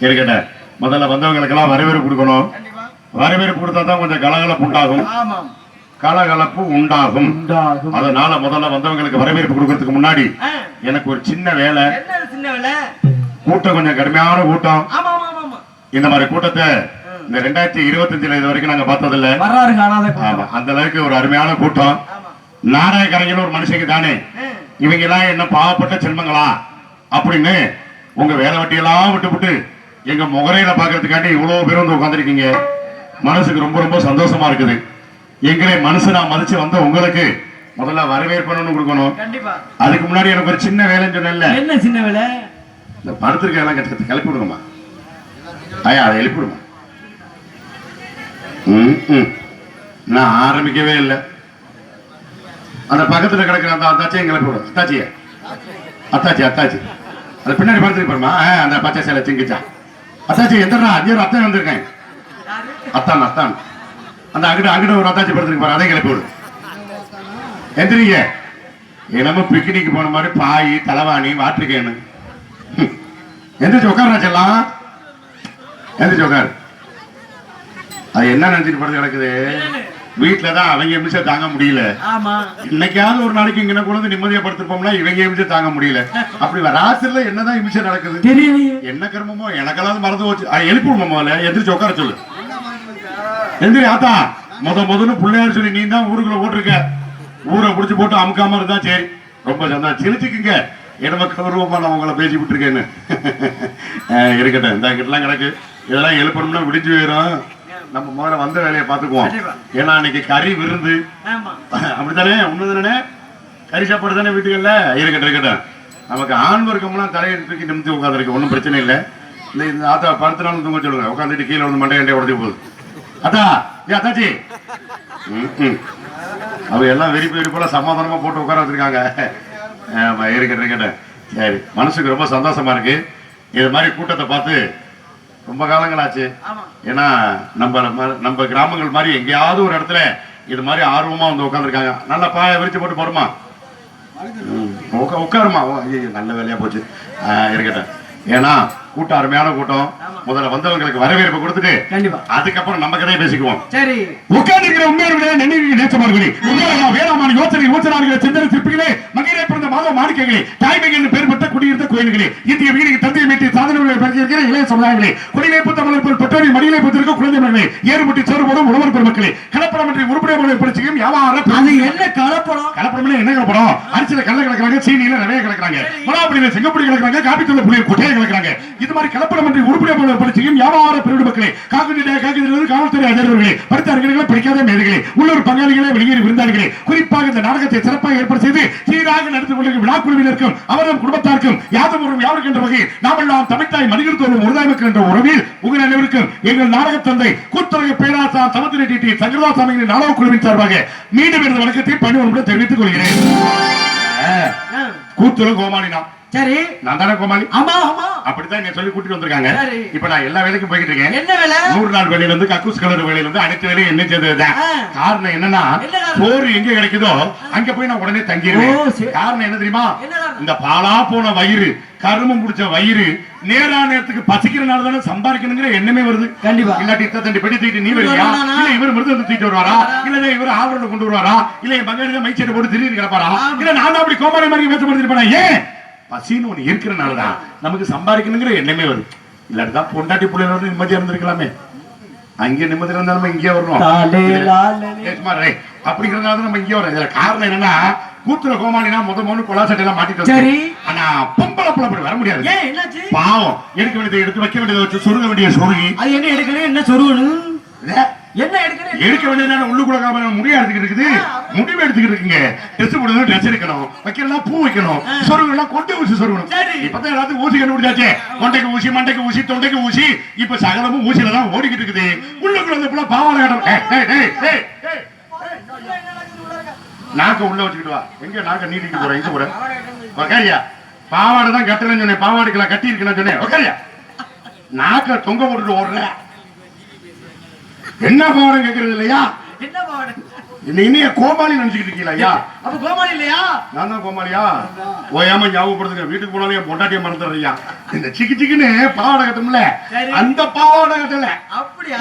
இருக்கட்ட முதல்ல வந்தவங்களுக்கெல்லாம் வரவேற்பு கொடுக்கணும். வரவேற்பு கொடுத்தா தான் கொஞ்சம் கலகலப்பு உண்டாகும். கலகலப்பு உண்டாகும். அதனால முதல்ல வந்தவங்களுக்கு வரவேற்பு கொடுக்கறதுக்கு முன்னாடி எனக்கு ஒரு சின்ன வேலை. கூட்டம் கொஞ்சம் கடுமையான கூட்டம். இந்த மாதிரி கூட்டத்தை இந்த 2025 இது வரைக்கும் நாங்க பார்த்ததில்ல. அந்த அளவுக்கு ஒரு அருமையான கூட்டம். நாராயண ஒரு மனுஷங்க தானே, இவங்க எல்லாம் என்ன பாவப்பட்ட செல்வங்களா அப்படின்னு உங்க வேலை வட்டியெல்லாம் விட்டு எங்க முகரையில பாக்குறதுக்காண்டி இவ்வளவு பேர் வந்து உட்காந்துருக்கீங்க. மனசுக்கு ரொம்ப ரொம்ப சந்தோஷமா இருக்குது. எங்களை மனுஷனா மதிச்சு வந்த உங்களுக்கு முதல்ல வரவேற்பு கொடுக்கணும். அதுக்கு முன்னாடி எனக்கு ஒரு சின்ன வேலைன்னு சொன்னேன்ல. என்ன சின்ன வேலை? இந்த படுத்திருக்க எல்லாம் கட்டத்தை கிளப்பி விடுங்கம்மா. ஐயா அதை எழுப்பி விடுமா. நான் ஆரம்பிக்கவே இல்லை. அந்த பக்கத்துல கிடக்குற அந்த அத்தாச்சியும் கிளப்பி விடும். அத்தாச்சி அது பின்னாடி படுத்துட்டு போறமா. அந்த பச்சை சேலை திங்கிச்சா அத்தாச்சி எந்தடா அஞ்சு அத்தான் வந்திருக்கேன். அத்தான் அந்த அங்கிட்ட ஒரு அத்தாச்சி படுத்துட்டு போற. அதை கிளப்பி விடும். எந்திரிங்க. என்னமோ பிக்னிக் போன மாதிரி பாய் தலைவாணி வாட்டுக்கேனு எந்திரிச்சு உட்காராச்செல்லாம். எந்திரிச்சு உட்காரு. அது என்ன நினைச்சிட்டு படுத்து கிடக்குது. வீட்டுலதான் அவங்க நிமிஷம் தாங்க முடியல. இன்னைக்காவது ஒரு நாளைக்கு இங்க குழந்தை நிம்மதியா படுத்திருப்போம்னா இவங்க நிமிஷம் தாங்க முடியல. அப்படி ராத்திரில என்னதான் நிமிஷம் நடக்குது என்ன கர்மமோ எனக்கெல்லாம் மறந்து போச்சு. எழுப்பிடுமா முதல்ல. எந்திரிச்சு உட்கார சொல்லு. எந்திரி ஆத்தா. முதன்னு பிள்ளையார் சொல்லி நீ தான் ஊருக்குள்ள போட்டிருக்க. ஊரை புடிச்சு போட்டு அமுக்காம இருந்தா சரி. ரொம்ப சந்தோஷம். சிரிச்சுக்குங்க. என்னமோ கௌரவமா நான் உங்களை பேசி விட்டுருக்கேன்னு. இருக்கட்டும். இந்த கிட்டலாம் கிடக்கு. இதெல்லாம் எழுப்பணும்னா விடிஞ்சு போயிடும். நம்ம முதல்ல வந்த வேலையை பார்த்துக்குவோம். ஏன்னா இன்னைக்கு கறி விருந்து. அப்படித்தானே? உண்மைதானே? கறி சாப்பாடு தானே வீட்டுகள்ல. இருக்கட்டும். நமக்கு ஆண் வர்க்கம்லாம் தலையை தூக்கி நிமித்தி உட்காந்துருக்கு. ஒன்றும் பிரச்சனை இல்லை. இந்த ஆத்தா படுத்தினாலும் தூங்க சொல்லுங்க. உட்காந்துட்டு கீழே வந்து மண்டை உடச்சி போகுது. அத்தா அத்தாச்சி அவ எல்லாம் வெறி போல சமாதானமா போட்டு உட்கார வச்சிருக்காங்க. இருக்கட்டும். சரி, மனசுக்கு ரொம்ப சந்தோஷமா இருக்கு. இது மாதிரி கூட்டத்தை பார்த்து ரொம்ப காலங்கள் ஆச்சு. ஏன்னா நம்ம கிராமங்கள் மாதிரி எங்கேயாவது ஒரு இடத்துல இது மாதிரி ஆர்வமா வந்து உட்காந்துருக்காங்க. நல்லா பாய விரிச்சு போட்டு போடுமா. உட்காருமா. நல்ல வேலையா போச்சு. இருக்கட்டும். ஏன்னா கூட்டம் அருமையான கூட்டம். முதல்ல வந்தவங்களுக்கு வரவேற்பு கொடுத்துட்டு அதுக்கப்புறம் நம்ம கதையை பேசிக்குவோம். சரி. உட்கார்ந்திருக்கிற உண்மையாளர்களே, நினைவு நேசமார்களே, உண்மையான வேளாண் யோசனை சிந்தனை சிற்பிகளே, மகிழே பிறந்த மாதவ மாணிக்கங்களே, தாய்மை என்று பெயர் பெற்ற குடியிருந்த கோயில்களே, இந்திய வீடுக்கு தந்தையை மீட்டு சாதனைகளை பெற்றிருக்கிற இளைய சமுதாயங்களே, குடியிலே புத்தமலை போல் பெற்றோரை மடியிலே புத்திருக்க குழந்தை மகளே, ஏறுபட்டி சேறுபடும் உழவர் பெருமக்களே, கலப்படம் என்று உருப்படியாக படிச்சுக்கும் வியாபாரம். அது என்ன கலப்படம்? கலப்படம் என்ன கலப்படம்? அரிசியில கல்ல கலக்குறாங்க, சீனியில நிறைய கலக்குறாங்க, மலாப்படியில செங்கப்படி கலக்குறாங்க, காப்பித்தூள் புளிய கொட்டையை கலக்குறாங்க. இது மாதிரி கலப்படம் என்று உருப்படியாக படிச்சுக்கும் வியாபார பெருடு மக்களே, காவல்துறை அதிகாரிகளே, படித்த அறிஞர்களே, படிக்காத மேதைகளே, உள்ளூர் பங்காளிகளே, வெளியேறி விருந்தாளிகளே, குறிப்பாக இந்த நாடகத்தை சிறப்பாக ஏற்பாடு செய்து சீராக நடத்தி கொண்டிருக்கும் விழா குழுவினருக்கும் அவரது குடும்பத்தாருக்கும் யாதும் ஒரு யாருக்கு என்ற வகையில் நாமெல்லாம் தமிழ்தாய் மனிதர் தோறும் ஒருதாய்மைக்கு என்ற உறவில் உங்கள் அனைவருக்கும் எங்கள் நாடக தந்தை கூத்துறை பேராசா தமத்திரை டிடி சங்கரதாசாமிகளின் நாடக குழுவின் சார்பாக மீண்டும் எனது வணக்கத்தை பணிவுடன் தெரிவித்துக் கொள்கிறேன். கூத்துறை கோமாளினா சரி, நான் தானே கோமாளி. ஆமா ஆமா, அப்படித்தான் என்ன சொல்லி கூட்டிட்டு வந்திருக்காங்க. இப்ப நான் எல்லா வேலைக்கும் போய்கிட்டு இருக்கேன். என்ன வேலை? 100 நாள் வேலையில இருந்து கக்கூஸ் கலர் வேலையில இருந்து அனைத்து வேலையும் என்ன செய்ததுதான். காரணம் என்னன்னா, சோறு எங்க கிடைக்குதோ அங்க போய் நான் உடனே தங்கிடுவேன். காரணம் என்ன தெரியுமா? இந்த பாலா போன வயிறு, கருமம் முடிச்ச வயிறு நேரா நேரத்துக்கு பசிக்கிறனால தானே சம்பாதிக்கணுங்கிற எண்ணமே வருது. கண்டிப்பா. இல்லாட்டி தண்டி பெட்டி தூக்கிட்டு நீ வருவியா, இல்ல இவர் மிருதம் தூக்கிட்டு வருவாரா, இல்ல இவர் ஆவரணம் கொண்டு வருவாரா, இல்ல என் பங்காளி மைச்சேட்டை போட்டு திடீர்னு கிடப்பாரா, இல்ல நான் அப்படி கோமாளி மாதிரி பேசப்படுத்திருப்பேன். ஏன்? பசின்னு ஒண்ணு இருக்கிறனாலதான் நமக்கு சம்பாதிக்கணுங்கிற எண்ணமே வருது. இல்லாட்டிதான் பொண்டாட்டி பிள்ளைகளோட நிம்மதியா இருந்திருக்கலாமே. அங்கே நிம்மதியா இருந்தாலும் இங்கே வரணும் அப்படிங்கறதுனால நம்ம இங்கே வரோம். இதுல காரணம் என்னன்னா, கூத்துல கோமாளினா முத கொலா சட்டை எல்லாம் மாட்டிட்டு, ஆனா பொம்பளை பிள்ளை அப்படி வர முடியாது. பாவம். எடுக்க வேண்டியதை எடுத்து, வைக்க வேண்டியதை வச்சு, சொருக வேண்டிய சொருகி. அது என்ன எடுக்கணும், என்ன சொருகணும், என்ன எடுக்கணும்? எடுக்க வேண்டியது உள்ளுக்குள்ள காம முடியா எடுத்துக்கிட்டு இருக்குது, முடிவு எடுத்துக்கிட்டு இருக்குங்க. ட்ரெஸ் போடணும், ட்ரெஸ் எடுக்கணும், வைக்கலாம், பூ வைக்கணும், சொருகலாம், கொண்டை ஊசி சொருகணும். இப்பதான் எல்லாத்துக்கும் ஊசி கண்டுபிடிச்சாச்சே. கொண்டைக்கு ஊசி, மண்டைக்கு ஊசி, தொண்டைக்கு ஊசி, இப்ப சகலமும் ஊசியில தான் ஓடிக்கிட்டு இருக்குது. உள்ளுக்குள்ள பாவாடை கட்டணும். நாக்க உள்ள வச்சுக்கிட்டு வா. எங்க நாக்க நீட்டிட்டு போறேன்? இங்க போறேன். உக்காரியா. பாவாடை தான் கட்டலன்னு சொன்னேன், பாவாடைக்கெல்லாம் கட்டி இருக்குன்னு சொன்னேன். உக்காரியா. நாக்க தொங்க போட்டுட்டு ஓடுற. என்ன பாவாடை கேட்கறது இல்லையா? என்ன பாவாடை? இன்னைய கோமாளி நினைச்சுக்கிட்டு இருக்கீங்களா ஐயா? அப்ப கோமாளி இல்லையா? நான் தான் கோமாளியா? ஓயாம ஞாபகப்படுத்துங்க, வீட்டுக்கு போனாலும் என் பொண்டாட்டியை மறந்துடுறியா? இந்த சிக்கு சிக்குன்னு பாவாடை கட்டம்ல, அந்த பாவாடை கட்டல அப்படியா?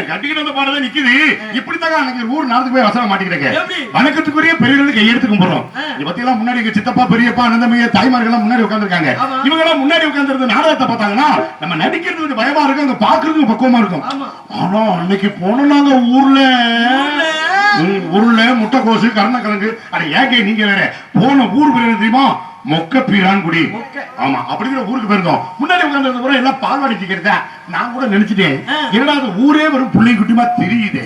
கட்டிக்கிட்டு அந்த பாடம் தான் நிக்குது. இப்படித்தாங்க அன்னைக்கு ஊர் நாளுக்கு போய் வசனம் மாட்டிக்கிறேங்க. வணக்கத்துக்குரிய பெரியவர்களுக்கு கையெடுத்து கும்பிடுறோம். இதை பத்தி எல்லாம் முன்னாடி எங்க சித்தப்பா பெரியப்பா அனந்தமைய தாய்மார்கள் எல்லாம் முன்னாடி உட்காந்துருக்காங்க. இவங்க எல்லாம் முன்னாடி உட்கார்ந்து நாடகத்தை பார்த்தாங்கன்னா நம்ம நடிக்கிறது கொஞ்சம் பயமா இருக்கும், அங்க பாக்குறதுக்கு பக்குவமா இருக்கும். ஆனா அன்னைக்கு போனோம் நாங்க ஊர்ல முட்டைக்கோசு கருணக்கிழங்கு. அட ஏங்க நீங்க வேற போன ஊர் பேர் தெரியுமா? மொக்க பீரான்குடி. ஆமா, அப்படிங்கிற ஊருக்கு போயிருந்தோம். முன்னாடி உட்கார்ந்து கூட எல்லாம் பால்வாடி கேட்கிறத நான் கூட நினைச்சிட்டேன், என்னடா ஊரே வரும் பிள்ளை குட்டிமா தெரியுது,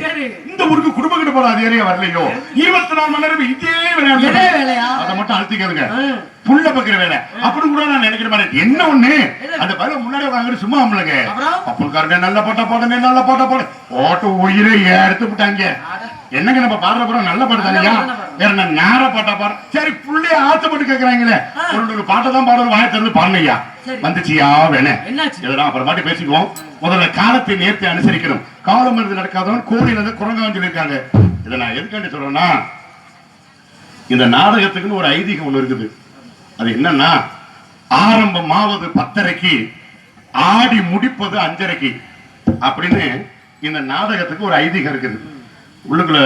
இந்த ஊருக்கு குடும்ப கிட்ட போற அதிகாரியே வரலையோ? 24 மணி நேரம் இதே வேலையா? அதை மட்டும் அழுத்தி கேளுங்க, புள்ள பக்கிற வேலை அப்படி கூட நான் நினைக்கிற மாதிரி. என்ன ஒண்ணு, அந்த பயில முன்னாடி வாங்க சும்மா அம்மளுங்க அப்பனுக்காரங்க நல்ல போட்டா போடனே நல்ல போட்டா போட்டு உயிரை எடுத்து விட்டாங்க. என்னங்க நம்ம பாடுற போறோம் நல்ல பாட்டு தானையா, வேற நான் நேர பாட்டா பாடு. சரி புள்ளைய ஆசைப்பட்டு கேட்கறாங்களே, ஒரு பாட்டை தான் பாடுற வாயை திறந்து பாருங்கய்யா. வந்துச்சியா வேணே இதெல்லாம் அப்புறம் பாட்டு பேசிக்குவோம். முதல்ல காலத்தை நேர்த்தி அனுசரிக்கணும். காலம் இருந்து நடக்காதவன் கோடியில இருந்து குரங்கான்னு சொல்லியிருக்காங்க. இதை நான் எதுக்காண்டி சொல்றேன்னா, இந்த நாடகத்துக்குன்னு ஒரு ஐதீகம் ஒண்ணு இருக்குது. அது என்னன்னா, ஆரம்பமாவது 10:30, ஆடி முடிப்பது 5:30 அப்படின்னு இந்த நாடகத்துக்கு ஒரு ஐதீகம் இருக்குது. உள்ளுக்குள்ள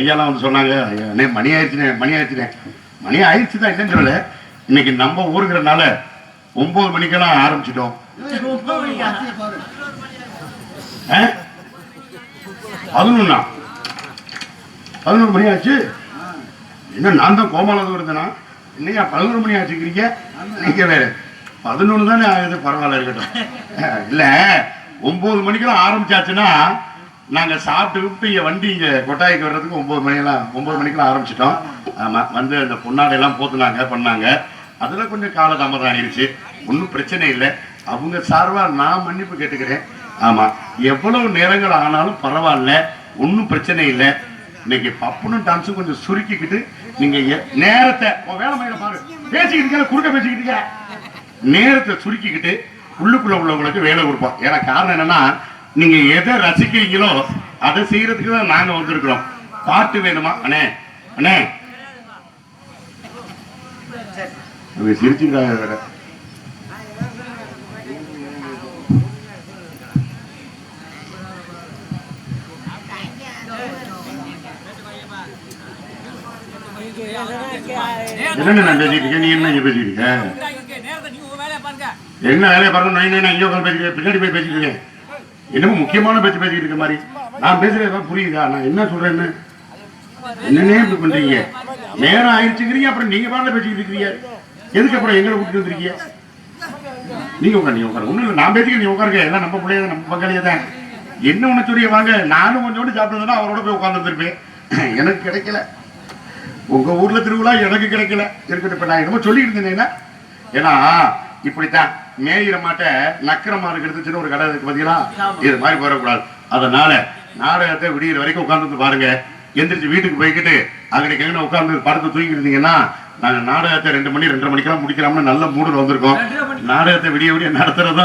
ஐயாலாம் வந்து சொன்னாங்க, ஐயா மணி ஆயிடுச்சுனே மணி ஆயிடுச்சு தான் இல்லைன்னு சொல்லல. இன்னைக்கு நம்ம ஊருங்கிறனால 9 மணிக்கெல்லாம் ஆரம்பிச்சிட்டோம். 11 மணி ஆச்சு. என்ன நான் தான் கோமாளது இருந்தேனா? இன்னையா 11 மணி ஆச்சுக்கிறீங்க? நீங்க வேற 11 தானே ஆகுது, பரவாயில்ல இருக்கட்டும். இல்ல 9 மணிக்கெல்லாம் ஆரம்பிச்சாச்சுன்னா நாங்க சாப்பிட்டு இங்க வண்டி இங்க கொட்டாய்க்கு வர்றதுக்கு 9 மணிக்கெல்லாம் ஆரம்பிச்சிட்டோம். ஆமா, வந்து அந்த பொன்னாடை எல்லாம் போத்துனாங்க பண்ணாங்க. அதுல கொஞ்சம் காலதாமதம் ஆயிடுச்சு. ஒன்றும் பிரச்சனை இல்லை. அவங்க சார்பா நான் மன்னிப்பு கேட்டுக்கிறேன். ஆமா, எவ்வளவு நேரங்கள் ஆனாலும் பரவாயில்ல, ஒன்றும் பிரச்சனை இல்லை. இன்னைக்கு பப்புனும் டான்ஸும் கொஞ்சம் சுருக்கிக்கிட்டு நீங்க நேரத்தை வேலை மயில பாரு பேசிக்கிட்டு குறுக்க பேசிக்கிட்டு நேரத்தை சுருக்கிக்கிட்டு உள்ளுக்குள்ள உள்ளவங்களுக்கு வேலை கொடுப்போம். ஏன்னா காரணம் என்னன்னா, நீங்க எதை ரசிக்கிறீங்களோ அதை செய்யறதுக்கு தான் நாங்க வந்திருக்கிறோம். பாட்டு வேணுமா அண்ணே? அண்ணே சிரிச்சுக்கிறாங்க வேற. என்ன நான் பேசிட்டு இருக்கேன், நீ என்ன இங்க பேசிட்டு இருக்க? என்ன வேலையை பாருங்க, நான் இங்க பேசிக்கிறேன், பின்னாடி போய் பேசிட்டு இருக்கேன். என்னமோ முக்கியமான பேச்சு பேசிட்டு இருக்க மாதிரி. நான் பேசுறேன் புரியுதா? நான் என்ன சொல்றேன்னு என்னன்னே இப்படி பண்றீங்க? நேரம் ஆயிடுச்சுக்கிறீங்க, அப்புறம் நீங்க பாடல பேசிக்கிட்டு இருக்கிறீங்க. எதுக்கு அப்புறம் எங்களை கூட்டிட்டு வந்துருக்கீங்க? நீங்க உட்காரு ஒண்ணு இல்லை, நான் பேசிக்க நீ உட்காருங்க. எல்லாம் நம்ம பிள்ளைய நம்ம பங்காளியே தான். என்ன ஒண்ணு சொல்லிய வாங்க, நானும் கொஞ்சோண்டு சாப்பிடுறதுன்னா அவரோட போய் உட்கார்ந்து வந்துருப்பேன். எனக்கு கிடைக்கல. உங்க ஊர்ல திருவிழா எனக்கு கிடைக்கல. இருக்கட்டும், இப்ப நான் என்னமோ சொல்லிட்டு இருந்தேன்னா, ஏன்னா இப்படித்தான் மேயிற மாட்ட நக்கிர மாடு எடுத்துச்சுன்னு ஒரு கடை இருக்கு பாத்தீங்களா? இது மாதிரி போயிடக்கூடாது. அதனால நாடகத்தை விடிகிற வரைக்கும் உட்கார்ந்து பாருங்க. எந்திரிச்சு வீட்டுக்கு போய்கிட்டு அங்கடிக்கு எங்க உட்கார்ந்து படத்தை தூங்கிட்டு இருந்தீங்கன்னா, நாங்க நாடகத்தை 2 மணி 2:30 மணிக்கெல்லாம் முடிக்கலாம்னு நல்ல மூடுல வந்திருக்கோம். நாடகத்தை விடிய நடத்துறதா